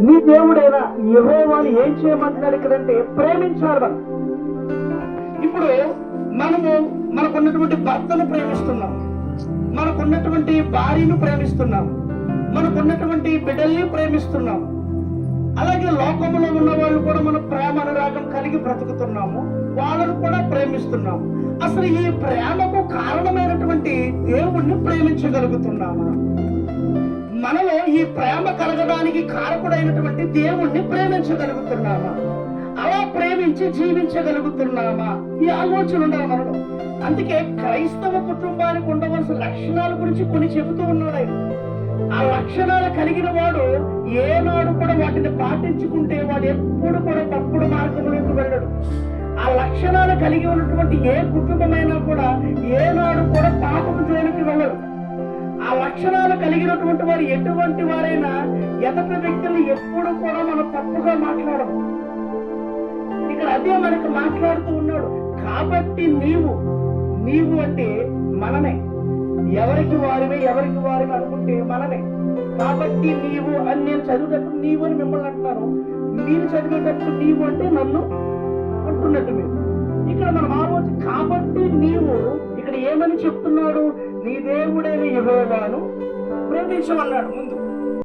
నీ దేవుడైన యెహోవాను ఏం చేయమంటున్నాడు ఇక్కడంటే ప్రేమించాలి మనం. ఇప్పుడు మనకున్నటువంటి భర్తను ప్రేమిస్తున్నాం, మనకున్నటువంటి భార్యను ప్రేమిస్తున్నాం, మనకున్నటువంటి బిడ్డల్ని ప్రేమిస్తున్నాం. అలాగే లోకంలో ఉన్న వాళ్ళు కూడా మనం ప్రేమ అనురాగం కలిగి బ్రతుకుతున్నాము, వాళ్ళను కూడా ప్రేమిస్తున్నాము. అసలు ఈ ప్రేమకు కారణమైనటువంటి దేవుణ్ణి ప్రేమించగలుగుతున్నామా? మనలో ఈ ప్రేమ కలగడానికి కారకుడైనటువంటి దేవుణ్ణి ప్రేమించగలుగుతున్నామా? అలా ప్రేమించి జీవించగలుగుతున్నామా? ఈ ఆలోచన ఉండాలి మనలో. అందుకే క్రైస్తవ కుటుంబానికి ఉండవలసిన లక్షణాల గురించి కొన్ని చెబుతూ ఉన్నాడు ఆయన. ఆ లక్షణాలు కలిగిన వాడు ఏనాడు కూడా వాటిని పాటించుకుంటే వాడు ఎప్పుడు కూడా తప్పుడు మార్గంలోకి వెళ్ళడు. ఆ లక్షణాలు కలిగి ఉన్నటువంటి ఏ కుటుంబమైనా కూడా ఏనాడు కూడా పాపం జోలికి వెళ్ళరు. ఆ లక్షణాలు కలిగినటువంటి వారు ఎటువంటి వారైనా ఎదటి వ్యక్తులు ఎప్పుడు కూడా మనం తప్పుగా మాట్లాడము. ఇక్కడ అదే మనకు మాట్లాడుతూ ఉన్నాడు. కాబట్టి నీవు అంటే మనమే, ఎవరికి వారిమే అనుకుంటే మనమే. కాబట్టి నీవు అని నేను చదివేటప్పుడు నీవు అని మిమ్మల్ని అంటున్నాను, మీరు చదివేటప్పుడు నీవు అంటే నన్ను అంటున్నట్టు మీరు. ఇక్కడ మనం ఆలోచన. కాబట్టి నీవు ఇక్కడ ఏమని చెప్తున్నాడు? నీ దేవుడైన యెహోవాను ప్రేమించమన్నాడు ముందు.